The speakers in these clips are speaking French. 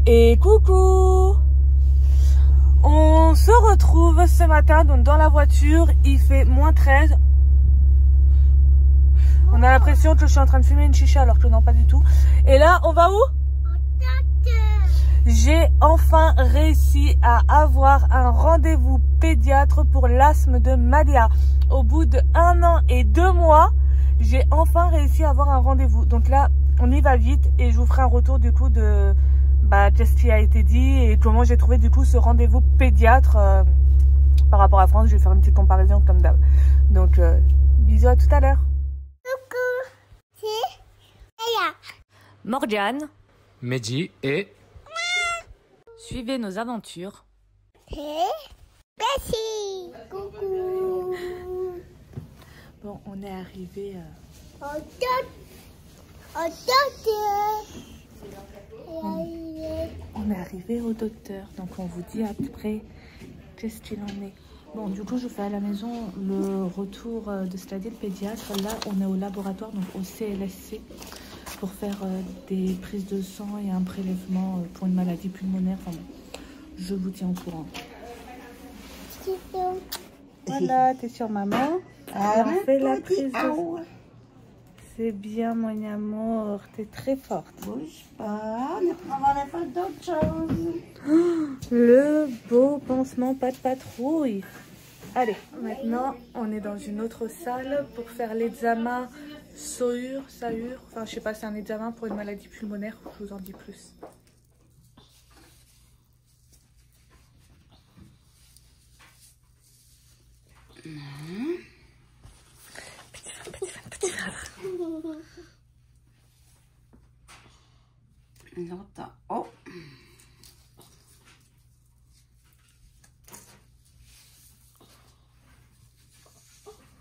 Et coucou! On se retrouve ce matin donc dans la voiture, il fait -13. On a l'impression que je suis en train de fumer une chicha alors que non, pas du tout. Et là, on va où? J'ai enfin réussi à avoir un rendez-vous pédiatre pour l'asthme de Malia. Au bout de 1 an et 2 mois, j'ai enfin réussi à avoir un rendez-vous. Donc là, on y va vite et je vous ferai un retour du coup de qu'est-ce qui a été dit et comment j'ai trouvé du coup ce rendez-vous pédiatre par rapport à France. Je vais faire une petite comparaison comme d'hab. Donc bisous, à tout à l'heure. Coucou, c'est Aya, Morgane, Mehdi et... Suivez nos aventures. c'est Bessie. Coucou. Bon, on est arrivé... Au docteur. On est arrivé au docteur, donc on vous dit après qu'est-ce qu'il en est. Bon, du coup, je fais à la maison le retour de c'est-à-dire le pédiatre. Là, on est au laboratoire, donc au CLSC, pour faire des prises de sang et un prélèvement pour une maladie pulmonaire. Enfin bon, je vous tiens au courant. Voilà, t'es sur maman. On fait la prise de sang. C'est bien, mon amour, t'es très forte. Bouge pas, on va aller faire d'autres choses. Le beau pansement, pas de patrouille. Allez, maintenant, on est dans une autre salle pour faire l'examen SAUR. Enfin, je sais pas, c'est un examen pour une maladie pulmonaire. Je vous en dis plus. L'autre, oh.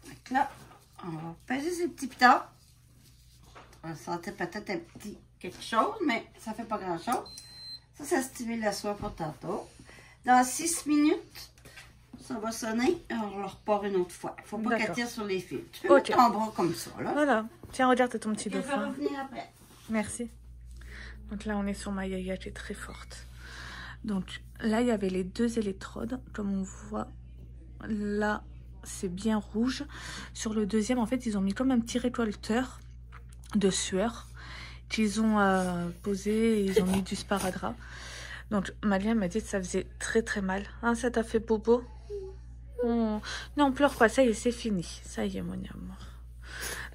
Donc là, on va peser ces petits pitons. On va sentir peut-être un petit quelque chose, mais ça fait pas grand-chose. Ça stimule la soif pour tantôt. Dans 6 minutes, ça va sonner et on le repart une autre fois. Faut pas qu'elle tire sur les fils. Tu peux mettre ton bras comme ça, là. Voilà. Tiens, regarde ton petit Et ça va dauphin. venir après. Merci. Donc là, on est sur ma yaya qui est très forte. Donc là, il y avait les 2 électrodes. Comme on voit, là, c'est bien rouge. Sur le deuxième, en fait, ils ont mis comme un petit récolteur de sueur qu'ils ont posé et ils ont mis du sparadrap. Donc Malia m'a dit que ça faisait très très mal. Hein, ça t'a fait bobo? Oh. Non, pleure pas, ça y est, c'est fini. Ça y est, mon amour.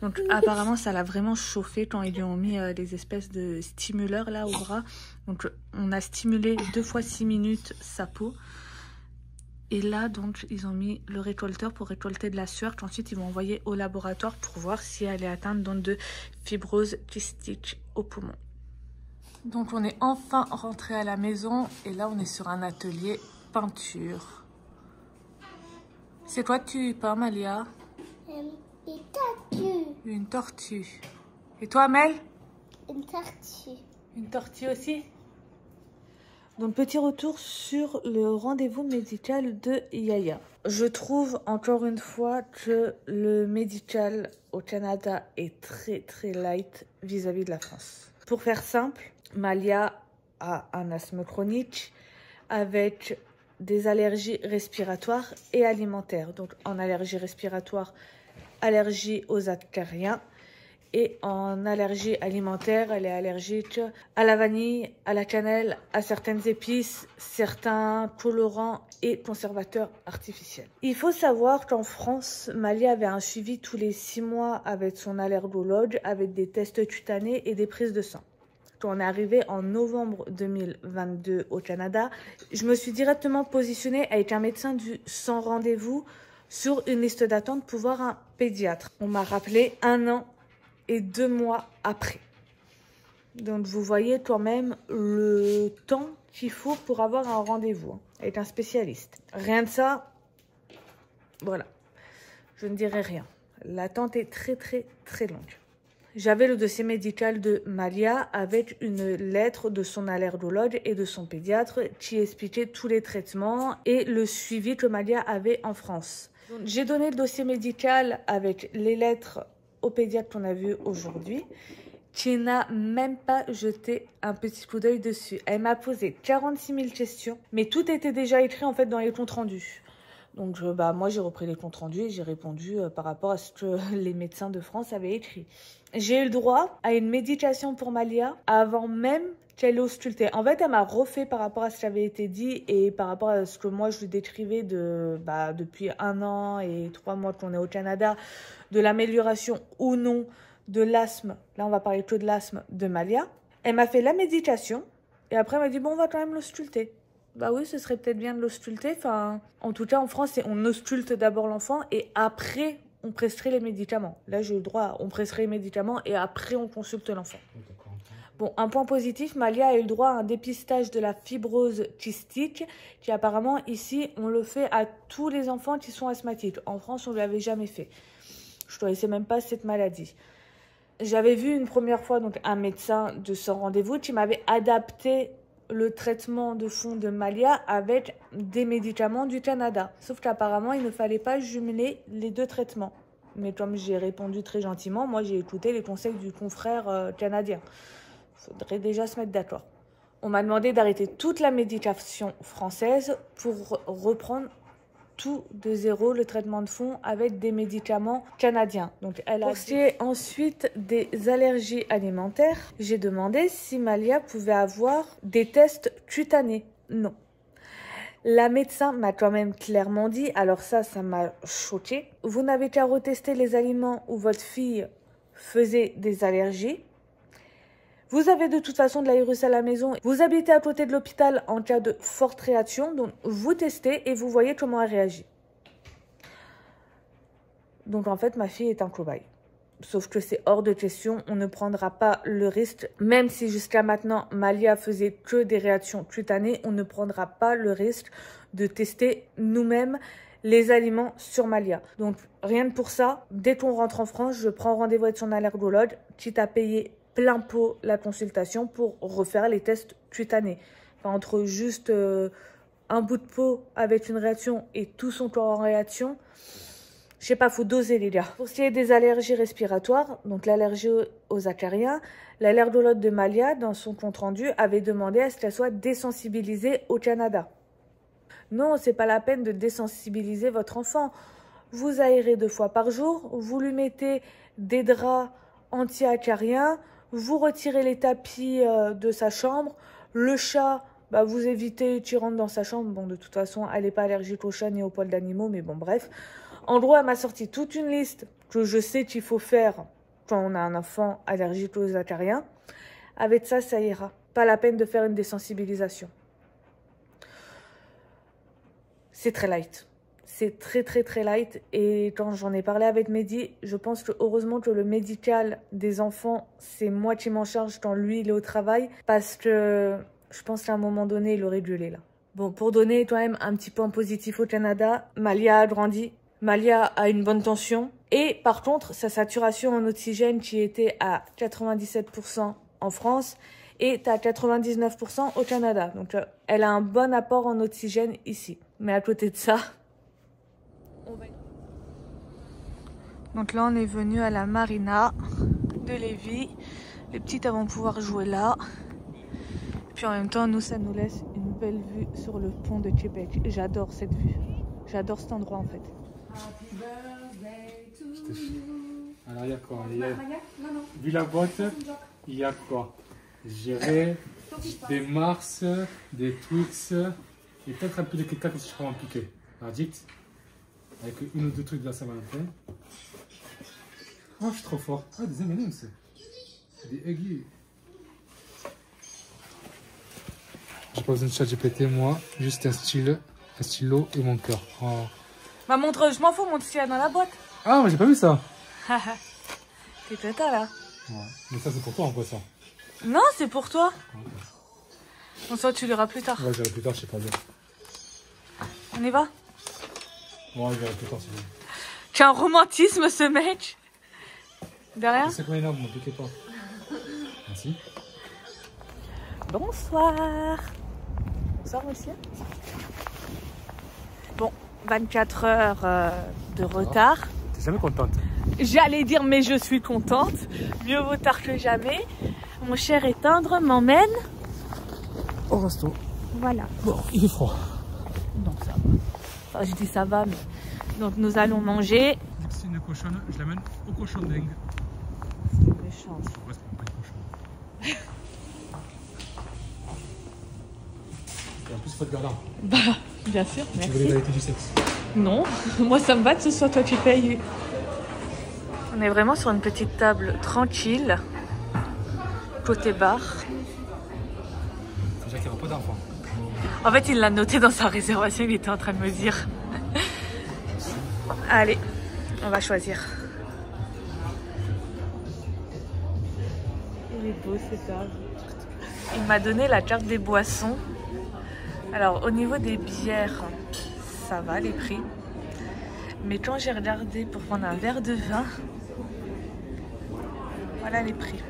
Donc apparemment, ça l'a vraiment chauffé quand ils lui ont mis les espèces de stimuleurs là au bras. Donc on a stimulé 2 fois 6 minutes sa peau. Et là, donc, ils ont mis le récolteur pour récolter de la sueur qu'ensuite ils vont envoyer au laboratoire pour voir si elle est atteinte donc, de fibrose kystique au poumon. Donc on est enfin rentré à la maison et là on est sur un atelier peinture. C'est quoi que tu peins, Malia? Une tortue. Une tortue. Et toi, Mel? Une tortue. Une tortue aussi? Donc petit retour sur le rendez-vous médical de Yaya. Je trouve encore une fois que le médical au Canada est très très light vis-à-vis de la France. Pour faire simple, Malia a un asthme chronique avec des allergies respiratoires et alimentaires. Donc en allergie respiratoire, allergie aux acariens. Et en allergie alimentaire, elle est allergique à la vanille, à la cannelle, à certaines épices, certains colorants et conservateurs artificiels. Il faut savoir qu'en France, Malia avait un suivi tous les 6 mois avec son allergologue, avec des tests cutanés et des prises de sang. Quand on est arrivé en novembre 2022 au Canada, je me suis directement positionnée avec un médecin sans rendez-vous sur une liste d'attente pour voir un pédiatre. On m'a rappelé 1 an et 2 mois après. Donc vous voyez quand même le temps qu'il faut pour avoir un rendez-vous avec un spécialiste. Rien de ça, voilà, je ne dirai rien. L'attente est très très très longue. J'avais le dossier médical de Malia avec une lettre de son allergologue et de son pédiatre qui expliquait tous les traitements et le suivi que Malia avait en France. J'ai donné le dossier médical avec les lettres au pédiatre qu'on a vu aujourd'hui, tu n'as même pas jeté un petit coup d'œil dessus. Elle m'a posé 46 000 questions, mais tout était déjà écrit en fait dans les comptes rendus. Donc moi j'ai repris les comptes rendus et j'ai répondu par rapport à ce que les médecins de France avaient écrit. J'ai eu le droit à une médication pour Malia avant même qu'elle ait ausculté. En fait, elle m'a refait par rapport à ce qui avait été dit et par rapport à ce que moi je lui décrivais depuis 1 an et 3 mois qu'on est au Canada, de l'amélioration ou non de l'asthme. Là, on va parler que de l'asthme de Malia. Elle m'a fait la médication et après elle m'a dit bon, on va quand même l'ausculter. Bah oui, ce serait peut-être bien de l'ausculter. Enfin, en tout cas, en France, on ausculte d'abord l'enfant et après, on prescrit les médicaments. Là, j'ai eu le droit, on prescrit les médicaments et après, on consulte l'enfant. Bon, un point positif, Malia a eu le droit à un dépistage de la fibrose kystique qui apparemment, ici, on le fait à tous les enfants qui sont asthmatiques. En France, on ne l'avait jamais fait. Je ne connaissais même pas cette maladie. J'avais vu une première fois donc, un médecin de ce rendez-vous qui m'avait adapté le traitement de fond de Malia avec des médicaments du Canada. Sauf qu'apparemment, il ne fallait pas jumeler les 2 traitements. Mais comme j'ai répondu très gentiment, moi j'ai écouté les conseils du confrère canadien. Il faudrait déjà se mettre d'accord. On m'a demandé d'arrêter toute la médication française pour reprendre tout de zéro, le traitement de fond avec des médicaments canadiens. Donc elle a ensuite des allergies alimentaires. J'ai demandé si Malia pouvait avoir des tests cutanés. Non. La médecin m'a quand même clairement dit, alors ça m'a choquée. Vous n'avez qu'à retester les aliments où votre fille faisait des allergies. Vous avez de toute façon de la virus à la maison. Vous habitez à côté de l'hôpital en cas de forte réaction. Donc, vous testez et vous voyez comment elle réagit. Donc, en fait, ma fille est un cobaye. Sauf que c'est hors de question. On ne prendra pas le risque. Même si jusqu'à maintenant, Malia faisait que des réactions cutanées, on ne prendra pas le risque de tester nous-mêmes les aliments sur Malia. Donc, rien que pour ça, dès qu'on rentre en France, je prends rendez-vous avec son allergologue, quitte à payer plein pot la consultation pour refaire les tests cutanés. Enfin, entre juste un bout de peau avec une réaction et tout son corps en réaction, je sais pas, faut doser les gars. Pour ce qui est des allergies respiratoires, donc l'allergie aux acariens, l'allergologue de Malia, dans son compte-rendu, avait demandé à ce qu'elle soit désensibilisée au Canada. Non, c'est pas la peine de désensibiliser votre enfant. Vous aérez 2 fois par jour, vous lui mettez des draps anti-acariens, vous retirez les tapis de sa chambre. Le chat, vous évitez qu'il rentre dans sa chambre. Bon, de toute façon, elle n'est pas allergique aux chats ni aux poils d'animaux, mais bon, bref. En gros, elle m'a sorti toute une liste que je sais qu'il faut faire quand on a un enfant allergique aux acariens. Avec ça, ça ira. Pas la peine de faire une désensibilisation. C'est très light. C'est très très très light et quand j'en ai parlé avec Mehdi, je pense que heureusement que le médical des enfants, c'est moi qui m'en charge quand lui il est au travail parce que je pense qu'à un moment donné, il aurait gueulé là. Bon, pour donner quand même un petit point positif au Canada, Malia a grandi, Malia a une bonne tension et par contre, sa saturation en oxygène qui était à 97% en France est à 99% au Canada. Donc elle a un bon apport en oxygène ici. Mais à côté de ça... Donc là, on est venu à la marina de Lévis. Les petites vont pouvoir jouer là. Puis en même temps, nous, ça nous laisse une belle vue sur le pont de Québec. J'adore cette vue. J'adore cet endroit en fait. Alors il y a quoi? Vu la boîte, il y a quoi? J'irai des Mars, des Twix et peut-être un peu de Kit-Kat si je prends en piqué. Addict. Avec 1 ou 2 trucs de la Saint-Valentin. Oh, je suis trop fort. Ah, des M&M's. Des aiguilles. J'ai pas besoin de ChatGPT, moi. Juste un stylo et mon cœur. Oh. Ma montre, je m'en fous, mon stylo dans la boîte. Ah, mais j'ai pas vu ça. T'es tata là. Ouais. Mais ça, c'est pour toi en quoi ça? Non, c'est pour toi. Okay. Bon, ça, tu liras plus tard. Ouais, je lirai plus tard, je sais pas bien. On y va? Ouais, je verrai plus tard, c'est bien. Tu as un romantisme, ce mec. De rien? C'est quoi énorme, ne piquez pas. Merci. Bonsoir. Bonsoir, monsieur. Bon, 24 heures de retard. T'es jamais contente? J'allais dire mais je suis contente. Mieux vaut tard que jamais. Mon cher et tendre m'emmène au resto. Voilà. Bon, il fait froid. Donc ça va. Enfin, je dis ça va, mais... Donc nous allons manger. C'est une cochonne, je l'amène au cochon dingue. C'est méchant. Ouais, c'est pas une cochonne. Et en plus, pas de gardant. Bah, bien sûr, Tu merci. veux l'égalité du sexe? Non, moi ça me va que ce soit toi qui payes. On est vraiment sur une petite table tranquille, côté bar. Déjà qu'il n'y aura pas d'enfant. En fait, il l'a noté dans sa réservation, il était en train de me dire. Allez, on va choisir. Il est beau cet arbre. Il m'a donné la carte des boissons. Alors, au niveau des bières, ça va les prix. Mais quand j'ai regardé pour prendre un verre de vin, voilà les prix.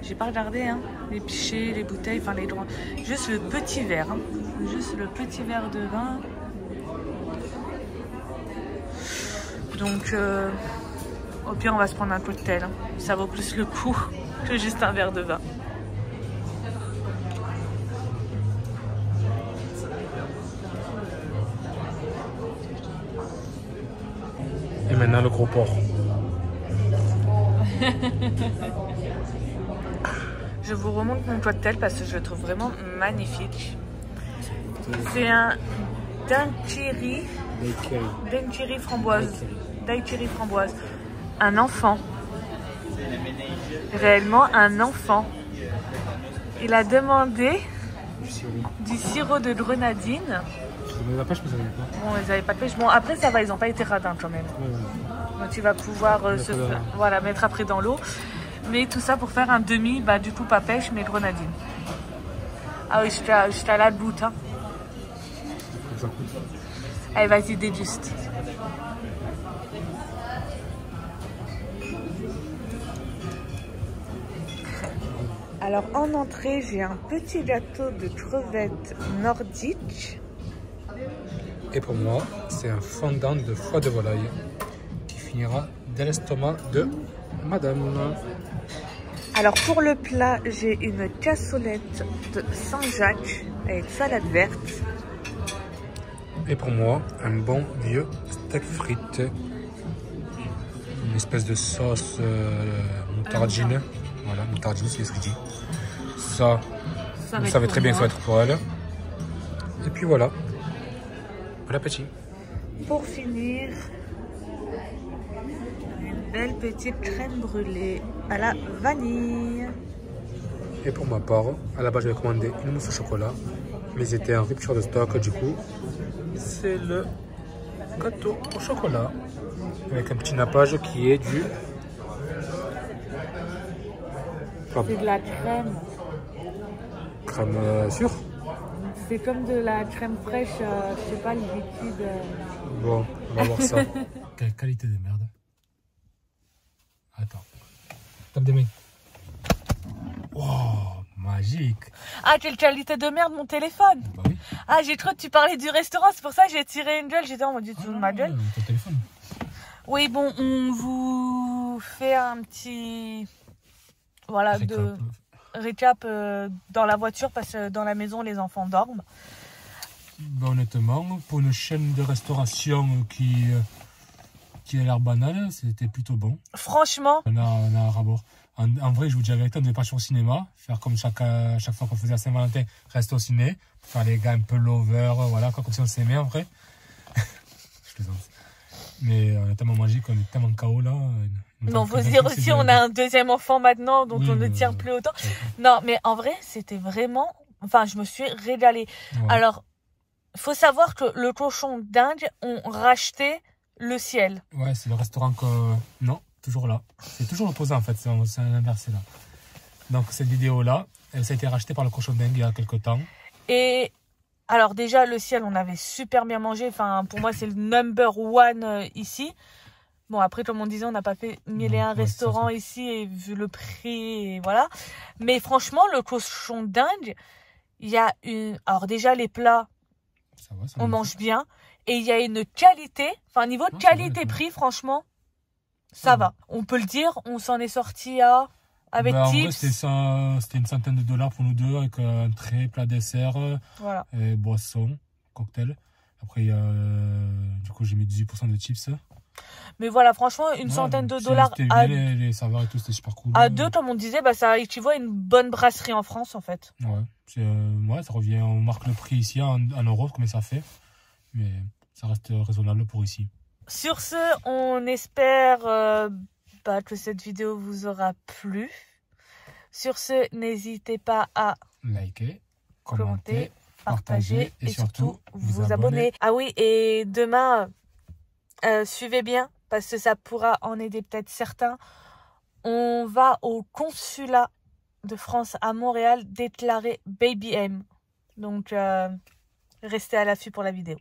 J'ai pas regardé hein, les pichets, les bouteilles, enfin les droits. Juste le petit verre. Hein. Juste le petit verre de vin. Donc, au pire, on va se prendre un cocktail. Hein. Ça vaut plus le coup que juste un verre de vin. Et maintenant, le gros porc. Je vous remonte mon cocktail parce que je le trouve vraiment magnifique. C'est un daiquiri framboise. Daiquiri framboise. Un enfant. Réellement un enfant. Il a demandé du sirop de grenadine. Mais la pêche, mais ça n'avait pas. Bon, ils n'avaient pas de pêche. Bon, après, ça va, ils n'ont pas été radins quand même. Ouais, ouais. Donc, tu vas pouvoir voilà, mettre après dans l'eau. Mais tout ça pour faire un demi, bah, du coup, pas pêche, mais grenadine. Ah oui, je à la bout. Hein. Allez, vas-y, déguste. Alors, en entrée, j'ai un petit gâteau de crevettes nordiques. Et pour moi, c'est un fondant de foie de volaille qui finira dans l'estomac de madame. Alors pour le plat, j'ai une cassolette de Saint-Jacques avec salade verte. Et pour moi, un bon vieux steak frites. Une espèce de sauce moutarde. Voilà, moutarde, c'est ce que je dis. Ça vous savez très bien que ça va être pour elle. Et puis voilà. Bon appétit. Pour finir, une belle petite crème brûlée à la vanille. Et pour ma part, à la base j'avais commandé une mousse au chocolat, mais c'était en rupture de stock, du coup c'est le gâteau au chocolat avec un petit nappage qui est du... C'est de la crème. Crème sûre. C'est comme de la crème fraîche, je sais pas, le liquide. Bon, on va voir ça. Quelle qualité de merde. Attends. Tape des mains. Wow, magique. Ah, quelle qualité de merde mon téléphone. Bah oui. Ah, j'ai cru que tu parlais du restaurant, c'est pour ça que j'ai tiré une gueule, j'étais en mode du tout de ma gueule. Ton téléphone. Oui, bon, on vous fait un petit... Voilà, de récap dans la voiture parce que dans la maison, les enfants dorment. Ben, honnêtement, pour une chaîne de restauration qui a l'air banale, c'était plutôt bon. Franchement. On a un rapport. En vrai, je vous dis la vérité, on devait partir au cinéma, faire comme chaque fois qu'on faisait à Saint-Valentin, rester au ciné, faire les gars un peu lover, voilà, comme si on s'aimait en vrai. Je plaisante. Mais on est tellement magique, on est tellement KO là. Non, faut se dire aussi, on a un deuxième enfant maintenant, donc oui, on ne tient plus autant. Non, mais en vrai, c'était vraiment... Enfin, je me suis régalée. Ouais. Alors, il faut savoir que le cochon d'Inde ont racheté le ciel. Ouais, c'est le restaurant que... Non, toujours là. C'est toujours l'opposé en fait, c'est l'inverse là. Donc cette vidéo-là, ça a été racheté par le cochon d'Inde il y a quelques temps. Et... Alors déjà, le ciel, on avait super bien mangé. Enfin, pour moi, c'est le number one ici. Bon, après, comme on disait, on n'a pas fait 1001 restaurants ici et vu le prix, et voilà. Mais franchement, le cochon d'Inde, il y a une... Alors déjà, les plats, on mange bien. Et il y a une qualité, enfin, niveau qualité-prix, franchement, ça va. On peut le dire, on s'en est sorti à... Avec en tips. vrai, c'était une centaine de dollars pour nous deux, avec un trait, plat, dessert, Voilà. et boisson, cocktail. Après, du coup, j'ai mis 18% de chips. Mais voilà, franchement, une centaine de dollars à... les serveurs et tout, c'était super cool. À deux, comme on disait, bah, ça équivaut à une bonne brasserie en France, en fait. Ouais, ça revient, on marque le prix ici en euros, combien ça fait. Mais ça reste raisonnable pour ici. Sur ce, on espère que cette vidéo vous aura plu. Sur ce, n'hésitez pas à liker, commenter, partager et surtout vous abonner. Ah oui, et demain, suivez bien, parce que ça pourra en aider peut-être certains. On va au consulat de France à Montréal déclarer Baby M. Donc, restez à l'affût pour la vidéo.